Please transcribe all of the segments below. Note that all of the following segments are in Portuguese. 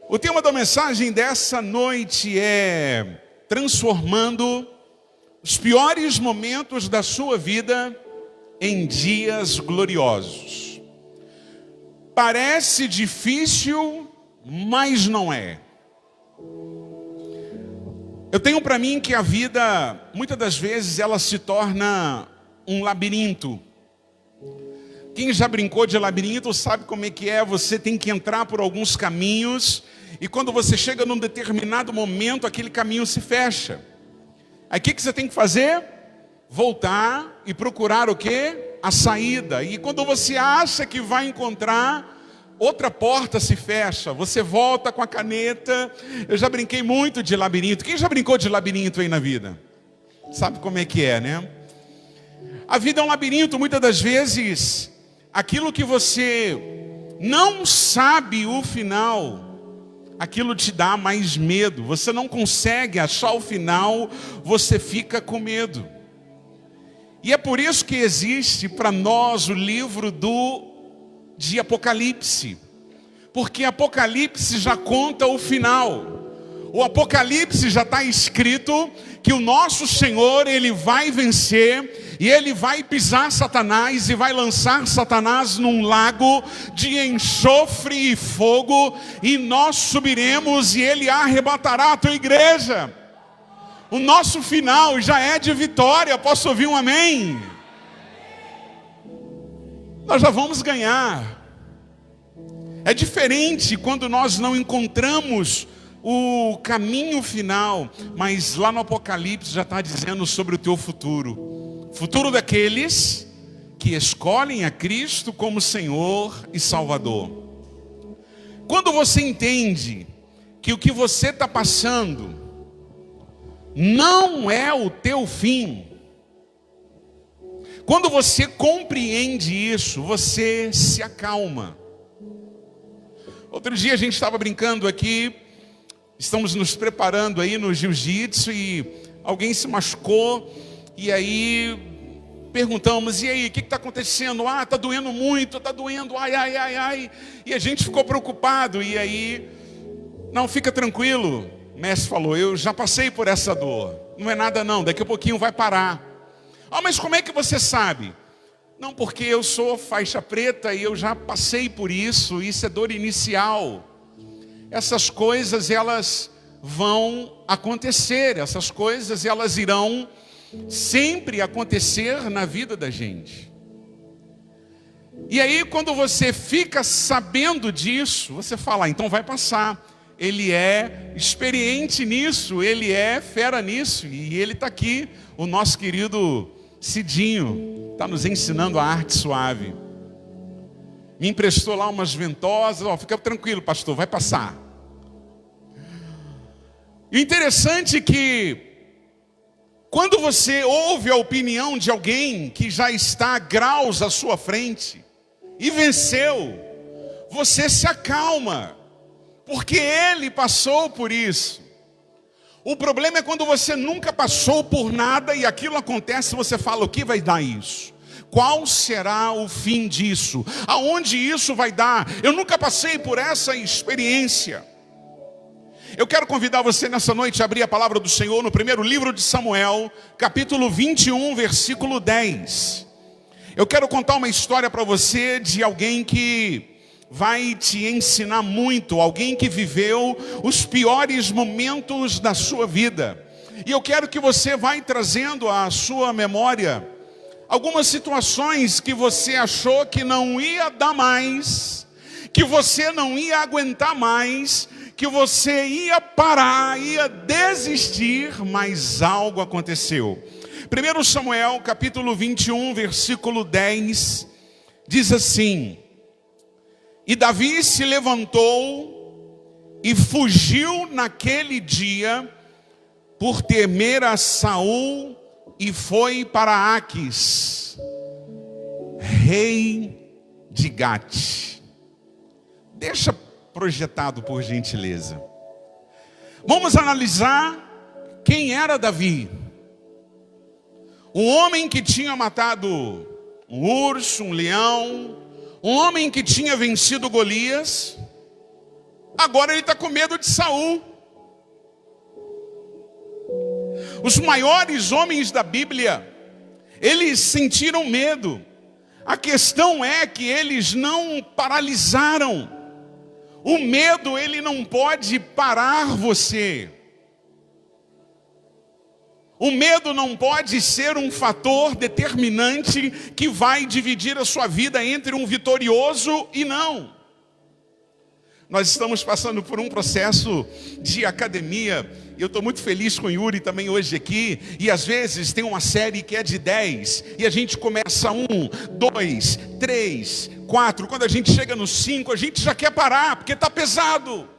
O tema da mensagem dessa noite é transformando os piores momentos da sua vida em dias gloriosos. Parece difícil, mas não é. Eu tenho para mim que a vida, muitas das vezes, ela se torna um labirinto. Quem já brincou de labirinto sabe como é que é. Você tem que entrar por alguns caminhos e quando você chega num determinado momento, aquele caminho se fecha. Aí o que você tem que fazer? Voltar e procurar o quê? A saída. E quando você acha que vai encontrar, outra porta se fecha. Você volta com a caneta. Eu já brinquei muito de labirinto. Quem já brincou de labirinto aí na vida? Sabe como é que é, né? A vida é um labirinto, muitas das vezes. Aquilo que você não sabe o final, aquilo te dá mais medo. Você não consegue achar o final, você fica com medo. E é por isso que existe para nós o livro de Apocalipse. Porque Apocalipse já conta o final. O Apocalipse já está escrito que o nosso Senhor, Ele vai vencer e Ele vai pisar Satanás e vai lançar Satanás num lago de enxofre e fogo, e nós subiremos e Ele arrebatará a tua igreja. O nosso final já é de vitória. Posso ouvir um amém? Nós já vamos ganhar. É diferente quando nós não encontramos o caminho final, mas lá no Apocalipse já está dizendo sobre o teu futuro. Futuro daqueles que escolhem a Cristo como Senhor e Salvador. Quando você entende que o que você está passando não é o teu fim, quando você compreende isso, você se acalma. Outro dia a gente estava brincando aqui, estamos nos preparando aí no jiu-jitsu e alguém se machucou e aí perguntamos, e aí, o que está acontecendo? Ah, está doendo muito, está doendo, ai. E a gente ficou preocupado e aí, não, fica tranquilo. O mestre falou, eu já passei por essa dor, não é nada não, daqui a pouquinho vai parar. Ah, mas como é que você sabe? Não, porque eu sou faixa preta e eu já passei por isso é dor inicial. Essas coisas, elas vão acontecer, essas coisas, elas irão sempre acontecer na vida da gente. E aí, quando você fica sabendo disso, você fala, então vai passar. Ele é experiente nisso, ele é fera nisso, e ele está aqui, o nosso querido Cidinho, está nos ensinando a arte suave. Me emprestou lá umas ventosas, fica tranquilo, pastor, vai passar. E interessante que, quando você ouve a opinião de alguém que já está a graus à sua frente e venceu, você se acalma, porque ele passou por isso. O problema é quando você nunca passou por nada e aquilo acontece, você fala, o que vai dar isso? Qual será o fim disso? Aonde isso vai dar? Eu nunca passei por essa experiência. Eu quero convidar você nessa noite a abrir a palavra do Senhor no primeiro livro de Samuel, capítulo 21, versículo 10. Eu quero contar uma história para você de alguém que vai te ensinar muito, alguém que viveu os piores momentos da sua vida. E eu quero que você vá trazendo à sua memória algumas situações que você achou que não ia dar mais, que você não ia aguentar mais, que você ia parar, ia desistir, mas algo aconteceu. 1 Samuel, capítulo 21, versículo 10, diz assim: E Davi se levantou e fugiu naquele dia por temer a Saul e foi para Aquis, rei de Gate. Deixa projetado, por gentileza. Vamos analisar quem era Davi. Um homem que tinha matado um urso, um leão, um homem que tinha vencido Golias, Agora ele está com medo de Saul. Os maiores homens da Bíblia, eles sentiram medo. A questão é que eles não paralisaram. O medo, ele não pode parar você. O medo não pode ser um fator determinante que vai dividir a sua vida entre um vitorioso e não. Nós estamos passando por um processo de academia. Eu estou muito feliz com o Yuri também hoje aqui. E às vezes tem uma série que é de 10. E a gente começa 1, 2, 3, 4. Quando a gente chega no 5, a gente já quer parar, porque está pesado.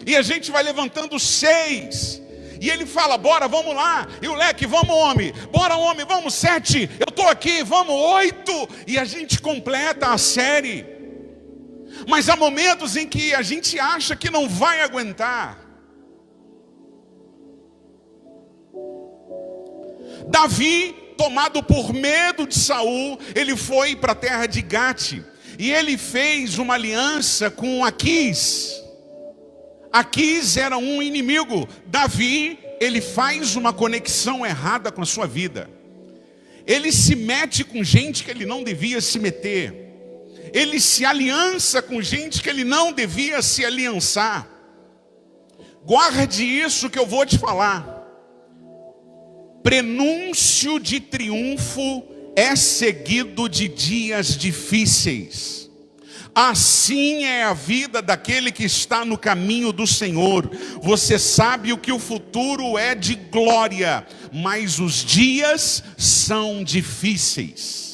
E a gente vai levantando 6. E ele fala, bora, vamos lá. E o Leque, vamos homem. Bora homem, vamos 7. Eu estou aqui, vamos 8. E a gente completa a série. Mas há momentos em que a gente acha que não vai aguentar. Davi, tomado por medo de Saul, ele foi para a terra de Gate. E ele fez uma aliança com Aquis. Aquis era um inimigo. Davi, ele faz uma conexão errada com a sua vida. Ele se mete com gente que ele não devia se meter. Ele se aliança com gente que ele não devia se aliançar. Guarde isso que eu vou te falar. Prenúncio de triunfo é seguido de dias difíceis. Assim é a vida daquele que está no caminho do Senhor. Você sabe o que o futuro é de glória, mas os dias são difíceis.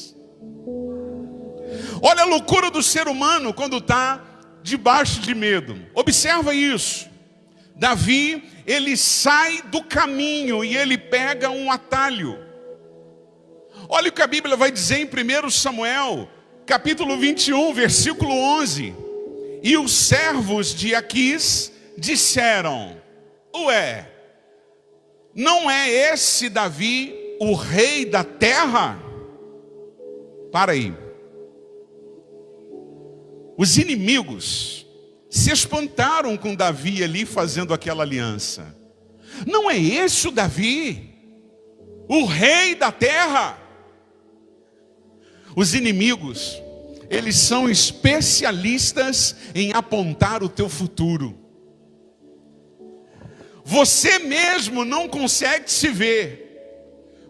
Olha a loucura do ser humano quando está debaixo de medo. Observa isso. Davi, ele sai do caminho e ele pega um atalho. Olha o que a Bíblia vai dizer em 1 Samuel, capítulo 21, versículo 11. E os servos de Aquis disseram, ué, não é esse Davi o rei da terra? Para aí. Os inimigos se espantaram com Davi ali fazendo aquela aliança. Não é esse o Davi, o rei da terra? Os inimigos, eles são especialistas em apontar o teu futuro. Você mesmo não consegue se ver.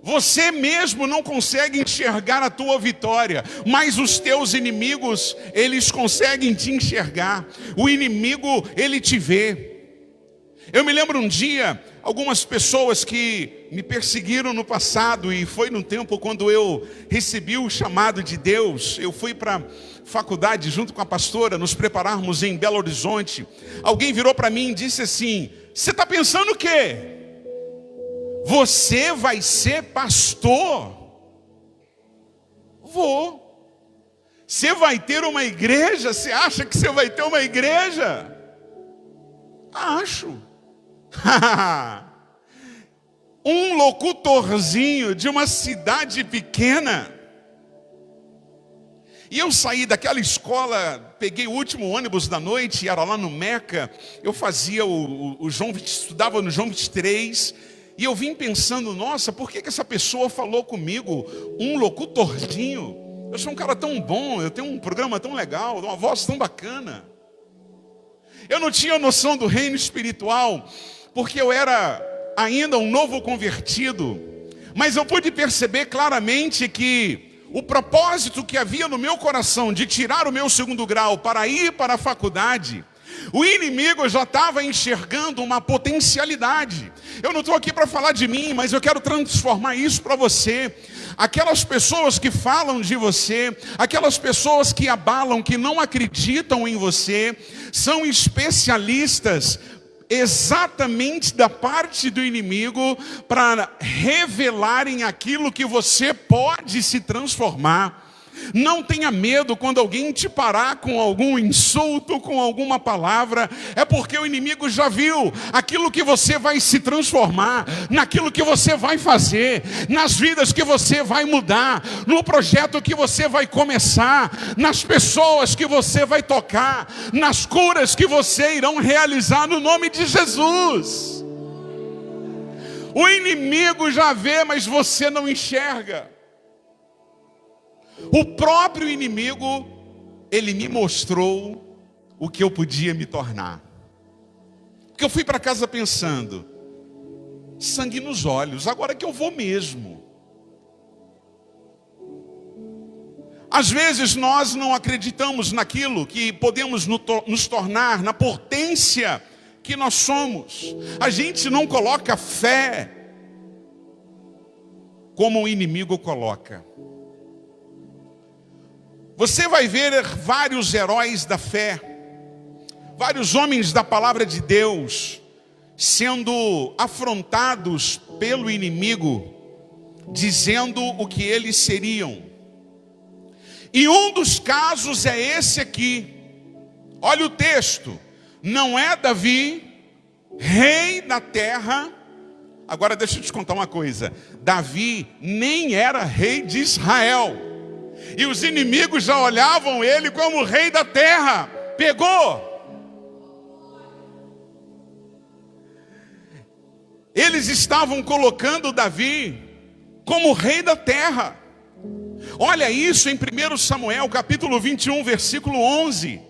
Você mesmo não consegue enxergar a tua vitória, mas os teus inimigos, eles conseguem te enxergar. O inimigo, ele te vê. Eu me lembro um dia, algumas pessoas que me perseguiram no passado, e foi no tempo quando eu recebi o chamado de Deus. Eu fui para a faculdade junto com a pastora, nos prepararmos em Belo Horizonte. Alguém virou para mim e disse assim, você está pensando o quê? Você vai ser pastor? Vou. Você vai ter uma igreja? Você acha que você vai ter uma igreja? Acho. Um locutorzinho de uma cidade pequena. E eu saí daquela escola, peguei o último ônibus da noite, era lá no Meca. Eu fazia o João, estudava no João 23. E eu vim pensando, nossa, por que essa pessoa falou comigo? Um locutorzinho. Eu sou um cara tão bom, eu tenho um programa tão legal, uma voz tão bacana. Eu não tinha noção do reino espiritual, porque eu era ainda um novo convertido. Mas eu pude perceber claramente que o propósito que havia no meu coração de tirar o meu 2º grau para ir para a faculdade, o inimigo já estava enxergando uma potencialidade. Eu não estou aqui para falar de mim, mas eu quero transformar isso para você. Aquelas pessoas que falam de você, aquelas pessoas que abalam, que não acreditam em você, são especialistas exatamente da parte do inimigo para revelarem aquilo que você pode se transformar. Não tenha medo quando alguém te parar com algum insulto, com alguma palavra. É porque o inimigo já viu aquilo que você vai se transformar, naquilo que você vai fazer, nas vidas que você vai mudar, no projeto que você vai começar, nas pessoas que você vai tocar, nas curas que você irão realizar no nome de Jesus. O inimigo já vê, mas você não enxerga. O próprio inimigo, ele me mostrou o que eu podia me tornar. Porque eu fui para casa pensando, sangue nos olhos, agora que eu vou mesmo. Às vezes nós não acreditamos naquilo que podemos nos tornar, na potência que nós somos. A gente não coloca fé como o inimigo coloca. Você vai ver vários heróis da fé, vários homens da palavra de Deus, sendo afrontados pelo inimigo, dizendo o que eles seriam. E um dos casos é esse aqui. Olha o texto. Não é Davi, rei da terra. Agora deixa eu te contar uma coisa. Davi nem era rei de Israel. E os inimigos já olhavam ele como rei da terra. Pegou. Eles estavam colocando Davi como rei da terra. Olha isso em 1 Samuel, capítulo 21, versículo 11.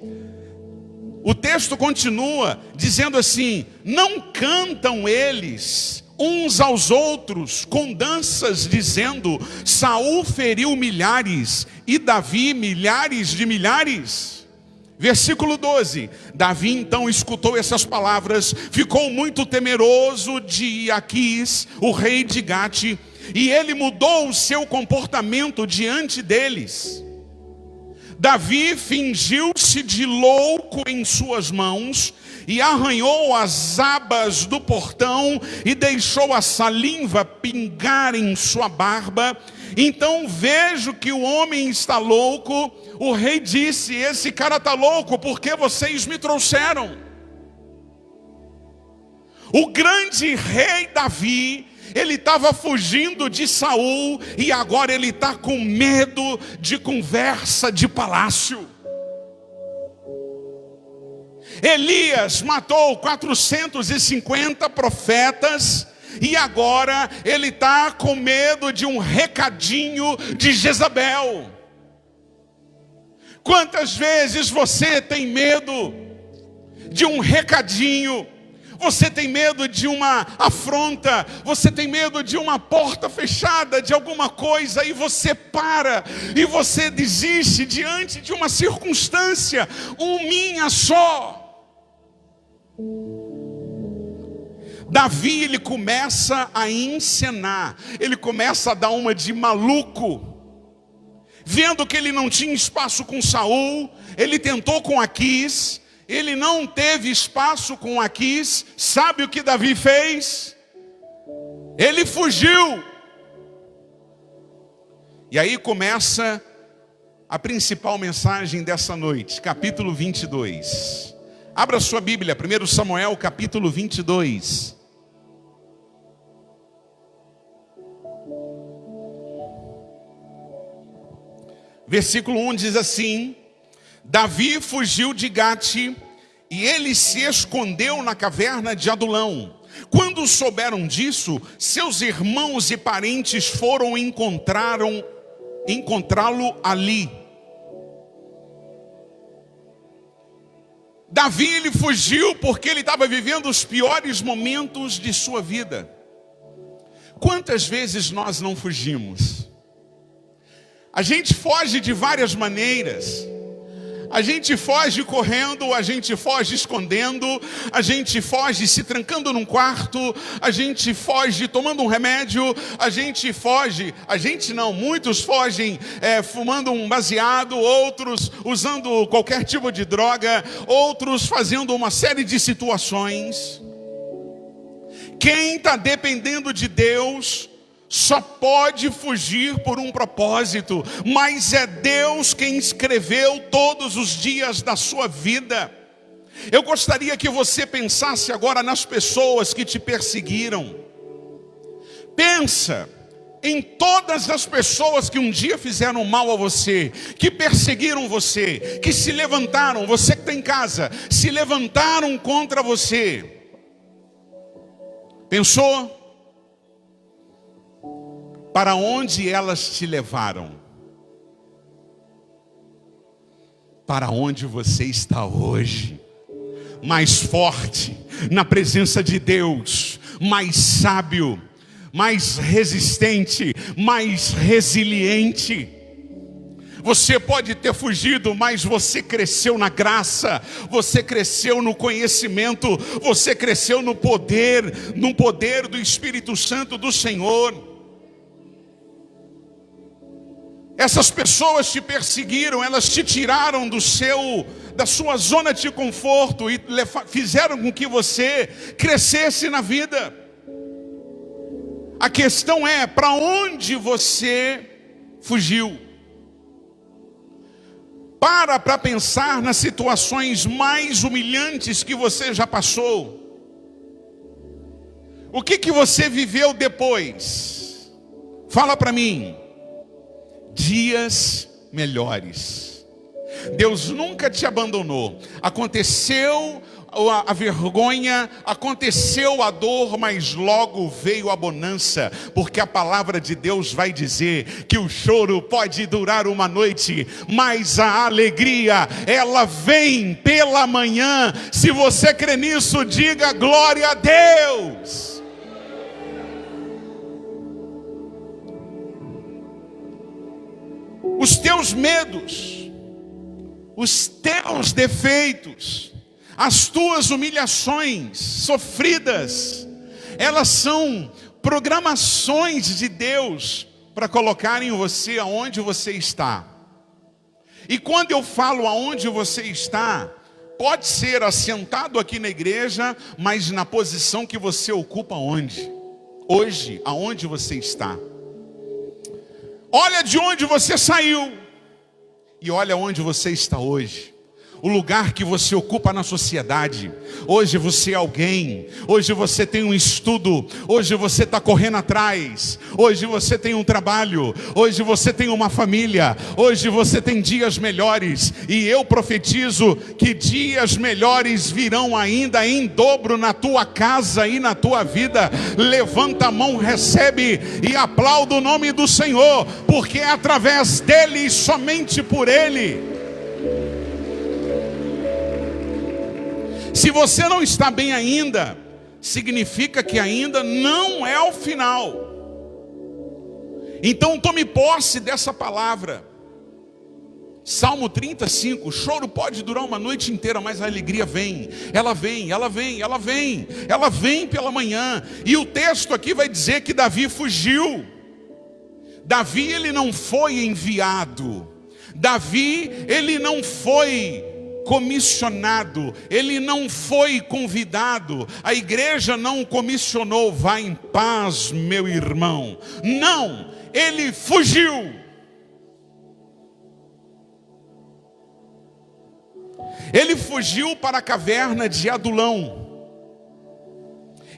O texto continua dizendo assim: não cantam eles uns aos outros com danças, dizendo: Saul feriu milhares e Davi milhares de milhares. Versículo 12. Davi então escutou essas palavras, ficou muito temeroso de Aquis, o rei de Gate, e ele mudou o seu comportamento diante deles. Davi fingiu-se de louco em suas mãos e arranhou as abas do portão e deixou a saliva pingar em sua barba. Então vejo que o homem está louco. O rei disse: esse cara está louco porque vocês me trouxeram. O grande rei Davi, ele estava fugindo de Saul e agora ele está com medo de conversa de palácio. Elias matou 450 profetas e agora ele está com medo de um recadinho de Jezabel. Quantas vezes você tem medo de um recadinho? Você tem medo de uma afronta, você tem medo de uma porta fechada, de alguma coisa, e você para, e você desiste diante de uma circunstância, minha só. Davi, ele começa a encenar, ele começa a dar uma de maluco. Vendo que ele não tinha espaço com Saul, ele tentou com Aquis. Ele não teve espaço com Aquis. Sabe o que Davi fez? Ele fugiu. E aí começa a principal mensagem dessa noite, capítulo 22. Abra sua Bíblia, 1 Samuel, capítulo 22. Versículo 1 diz assim: Davi fugiu de Gate e ele se escondeu na caverna de Adulão. Quando souberam disso, seus irmãos e parentes foram encontrá-lo ali. Davi, ele fugiu porque ele estava vivendo os piores momentos de sua vida. Quantas vezes nós não fugimos? A gente foge de várias maneiras. A gente foge correndo, a gente foge escondendo, a gente foge se trancando num quarto, a gente foge tomando um remédio, muitos fogem fumando um baseado, outros usando qualquer tipo de droga, outros fazendo uma série de situações. Quem está dependendo de Deus só pode fugir por um propósito, mas é Deus quem escreveu todos os dias da sua vida. Eu gostaria que você pensasse agora nas pessoas que te perseguiram. Pensa em todas as pessoas que um dia fizeram mal a você, que perseguiram você, que se levantaram, você que está em casa, se levantaram contra você. Pensou? Para onde elas te levaram? Para onde você está hoje? Mais forte, na presença de Deus, mais sábio, mais resistente, mais resiliente. Você pode ter fugido, mas você cresceu na graça, você cresceu no conhecimento, você cresceu no poder do Espírito Santo do Senhor. Essas pessoas te perseguiram, elas te tiraram da sua zona de conforto e fizeram com que você crescesse na vida. A questão é, para onde você fugiu? Para pensar nas situações mais humilhantes que você já passou. O que você viveu depois? Fala para mim. Dias melhores. Deus nunca te abandonou. Aconteceu a vergonha, aconteceu a dor, mas logo veio a bonança, porque a palavra de Deus vai dizer que o choro pode durar uma noite, mas a alegria, ela vem pela manhã. Se você crê nisso, diga glória a Deus. Os teus medos, os teus defeitos, as tuas humilhações sofridas, elas são programações de Deus para colocarem você aonde você está. E quando eu falo aonde você está, pode ser assentado aqui na igreja, mas na posição que você ocupa onde? Hoje, aonde você está. Olha de onde você saiu e olha onde você está hoje. O lugar que você ocupa na sociedade. Hoje você é alguém. Hoje você tem um estudo. Hoje você está correndo atrás. Hoje você tem um trabalho. Hoje você tem uma família. Hoje você tem dias melhores. E eu profetizo que dias melhores virão ainda em dobro na tua casa e na tua vida. Levanta a mão, recebe e aplauda o nome do Senhor, porque é através dele e somente por ele. Se você não está bem ainda, significa que ainda não é o final. Então tome posse dessa palavra. Salmo 35, o choro pode durar uma noite inteira, mas a alegria vem. Ela vem, ela vem, ela vem. Ela vem pela manhã. E o texto aqui vai dizer que Davi fugiu. Davi, ele não foi enviado. Davi, ele não foi comissionado, ele não foi convidado, a igreja não o comissionou, vá em paz, meu irmão. Não, ele fugiu. Ele fugiu para a caverna de Adulão.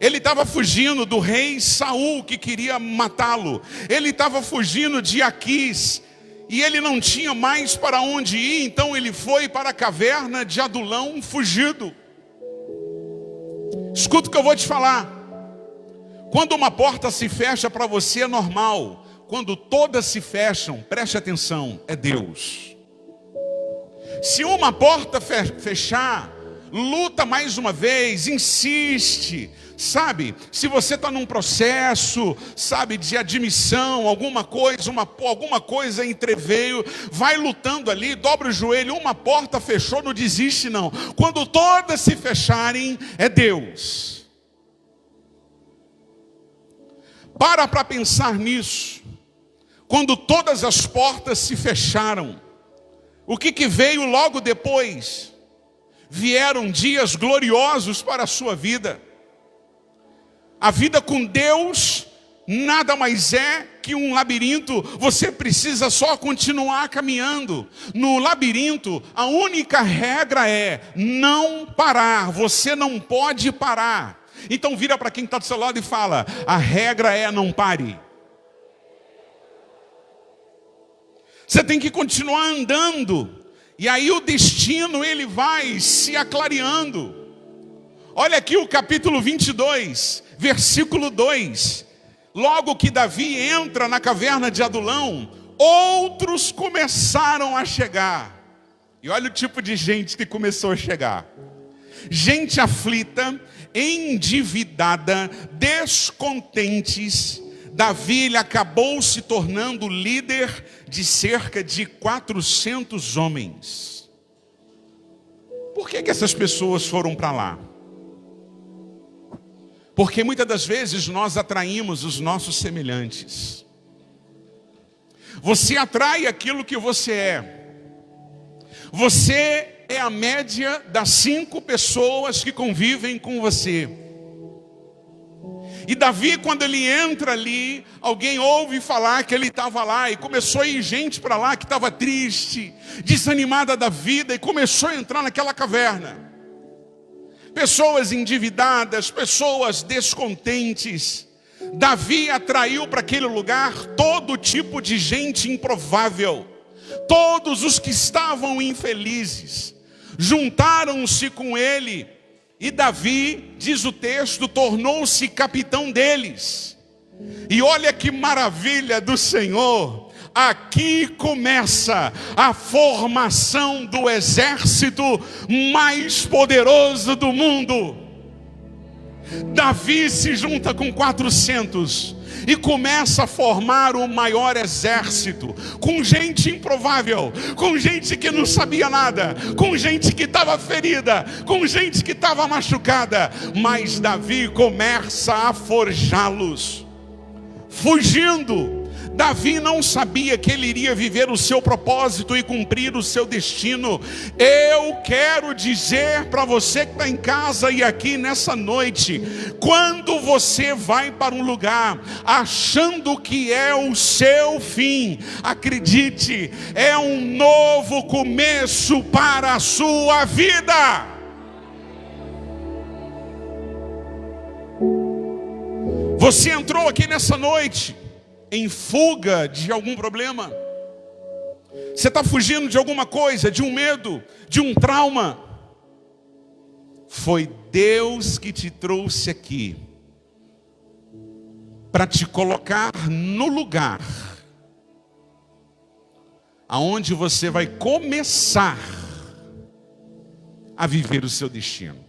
Ele estava fugindo do rei Saul, que queria matá-lo. Ele estava fugindo de Aquis, e ele não tinha mais para onde ir, então ele foi para a caverna de Adulão, fugido. Escuta o que eu vou te falar. Quando uma porta se fecha para você é normal. Quando todas se fecham, preste atenção, é Deus. Se uma porta fechar, luta mais uma vez, insiste. Sabe, se você está num processo, sabe, de admissão, alguma coisa entreveio, vai lutando ali, dobra o joelho, uma porta fechou, não desiste não. Quando todas se fecharem, é Deus. Para pensar nisso. Quando todas as portas se fecharam, o que veio logo depois? Vieram dias gloriosos para a sua vida. A vida com Deus nada mais é que um labirinto. Você precisa só continuar caminhando. No labirinto, a única regra é não parar. Você não pode parar. Então vira para quem está do seu lado e fala: a regra é não pare. Você tem que continuar andando. E aí o destino ele vai se aclareando. Olha aqui o capítulo 22, versículo 2. Logo que Davi entra na caverna de Adulão, outros começaram a chegar. E olha o tipo de gente que começou a chegar. Gente aflita, endividada, descontentes. Davi ele acabou se tornando líder de cerca de 400 homens. Por que essas pessoas foram para lá? Porque muitas das vezes nós atraímos os nossos semelhantes. Você atrai aquilo que você é. Você é a média das 5 pessoas que convivem com você. E Davi, quando ele entra ali, alguém ouve falar que ele estava lá, e começou a ir gente para lá que estava triste, desanimada da vida, e começou a entrar naquela caverna. Pessoas endividadas, pessoas descontentes. Davi atraiu para aquele lugar todo tipo de gente improvável. Todos os que estavam infelizes juntaram-se com ele. E Davi, diz o texto, tornou-se capitão deles. E olha que maravilha do Senhor. Aqui começa a formação do exército mais poderoso do mundo. Davi se junta com 400 e começa a formar o maior exército, com gente improvável, com gente que não sabia nada, com gente que estava ferida, com gente que estava machucada. Mas Davi começa a forjá-los, fugindo. Davi não sabia que ele iria viver o seu propósito e cumprir o seu destino. Eu quero dizer para você que está em casa e aqui nessa noite: quando você vai para um lugar achando que é o seu fim, acredite, é um novo começo para a sua vida. Você entrou aqui nessa noite em fuga de algum problema. Você está fugindo de alguma coisa, de um medo, de um trauma. Foi Deus que te trouxe aqui para te colocar no lugar aonde você vai começar a viver o seu destino.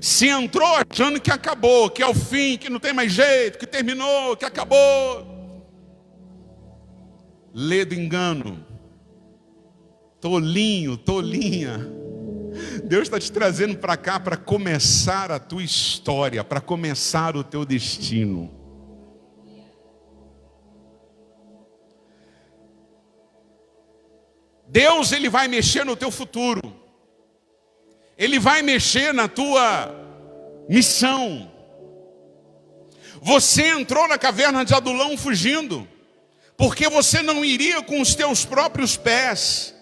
Se entrou achando que acabou, que é o fim, que não tem mais jeito, que terminou, que acabou, lê do engano. Tolinho, tolinha. Deus está te trazendo para cá para começar a tua história, para começar o teu destino. Deus, Ele vai mexer no teu futuro. Ele vai mexer na tua missão. Você entrou na caverna de Adulão fugindo, porque você não iria com os teus próprios pés.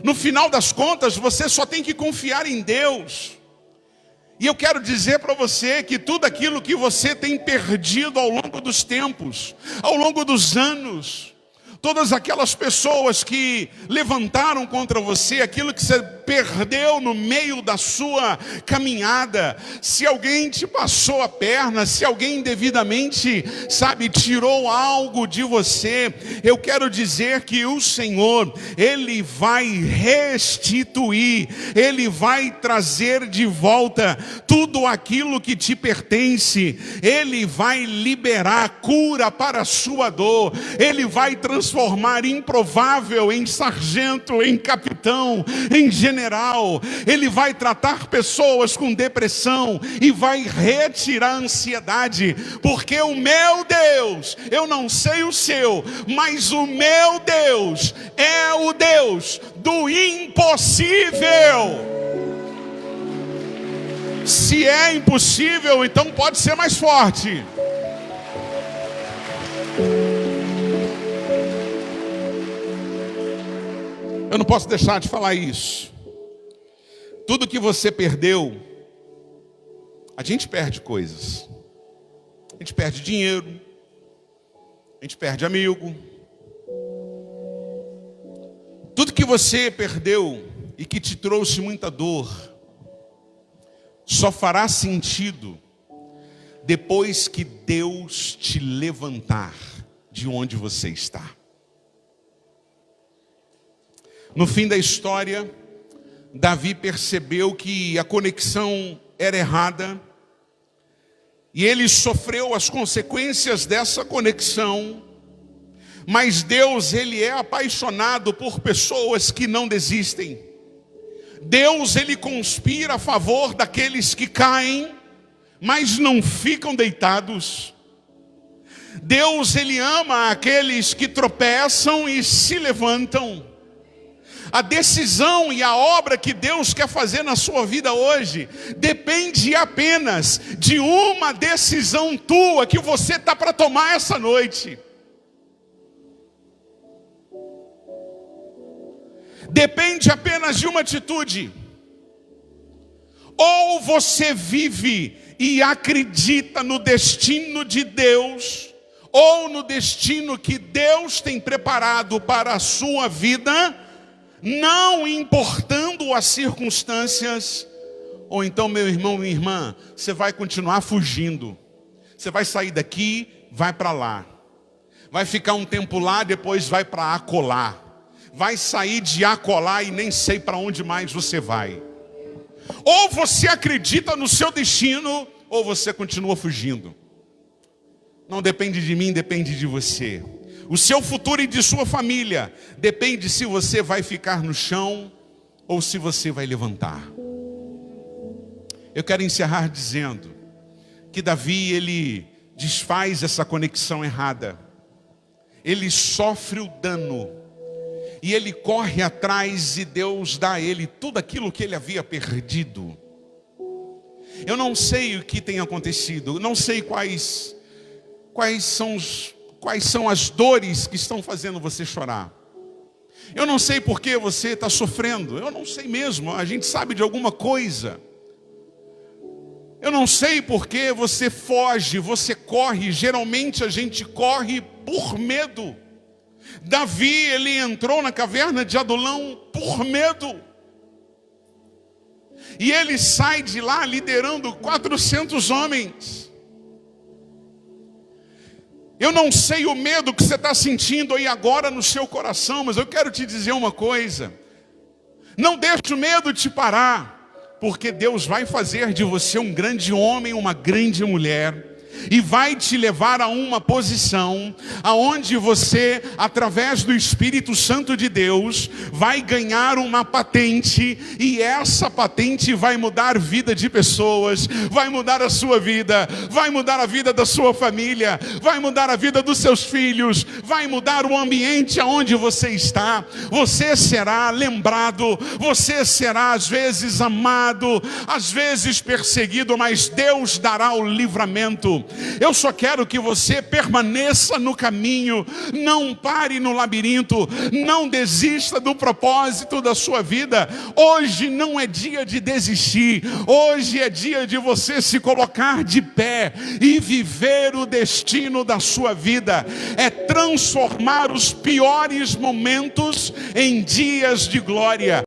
No final das contas, você só tem que confiar em Deus. E eu quero dizer para você que tudo aquilo que você tem perdido ao longo dos tempos, ao longo dos anos, todas aquelas pessoas que levantaram contra você, aquilo que você perdeu no meio da sua caminhada, se alguém te passou a perna, se alguém indevidamente, tirou algo de você, eu quero dizer que o Senhor, Ele vai restituir, Ele vai trazer de volta tudo aquilo que te pertence, Ele vai liberar cura para a sua dor, Ele vai transformar improvável em sargento, em capitão, em general. Ele vai tratar pessoas com depressão e vai retirar a ansiedade, porque o meu Deus, eu não sei o seu, mas o meu Deus é o Deus do impossível. Se é impossível, então pode ser mais forte. Eu não posso deixar de falar isso. Tudo que você perdeu, a gente perde coisas. A gente perde dinheiro, a gente perde amigo. Tudo que você perdeu e que te trouxe muita dor, só fará sentido depois que Deus te levantar de onde você está. No fim da história, Davi percebeu que a conexão era errada e ele sofreu as consequências dessa conexão. Mas Deus, ele é apaixonado por pessoas que não desistem. Deus, ele conspira a favor daqueles que caem, mas não ficam deitados. Deus, ele ama aqueles que tropeçam e se levantam. A decisão e a obra que Deus quer fazer na sua vida hoje depende apenas de uma decisão tua que você está para tomar essa noite. Depende apenas de uma atitude. Ou você vive e acredita no destino de Deus, ou no destino que Deus tem preparado para a sua vida, não importando as circunstâncias. Ou então, meu irmão, minha irmã, você vai continuar fugindo. Você vai sair daqui, vai para lá. Vai ficar um tempo lá, depois vai para acolá. Vai sair de acolá e nem sei para onde mais você vai. Ou você acredita no seu destino, ou você continua fugindo. Não depende de mim, depende de você. O seu futuro e de sua família depende se você vai ficar no chão ou se você vai levantar. Eu quero encerrar dizendo que Davi, ele desfaz essa conexão errada. Ele sofre o dano e ele corre atrás e Deus dá a ele tudo aquilo que ele havia perdido. Eu não sei o que tem acontecido, não sei quais são as dores que estão fazendo você chorar. Eu não sei por que você está sofrendo, eu não sei mesmo, a gente sabe de alguma coisa. Eu não sei por que você foge, você corre, geralmente a gente corre por medo. Davi, ele entrou na caverna de Adulão por medo. E ele sai de lá liderando 400 homens. Eu não sei o medo que você está sentindo aí agora no seu coração, mas eu quero te dizer uma coisa. Não deixe o medo te parar, porque Deus vai fazer de você um grande homem, uma grande mulher. E vai te levar a uma posição aonde você, através do Espírito Santo de Deus, vai ganhar uma patente. E essa patente vai mudar a vida de pessoas, vai mudar a sua vida, vai mudar a vida da sua família, vai mudar a vida dos seus filhos, vai mudar o ambiente aonde você está. Você será lembrado, você será às vezes amado, às vezes perseguido, mas Deus dará o livramento. Eu só quero que você permaneça no caminho, não pare no labirinto, não desista do propósito da sua vida. Hoje não é dia de desistir, hoje é dia de você se colocar de pé e viver o destino da sua vida. É transformar os piores momentos em dias de glória.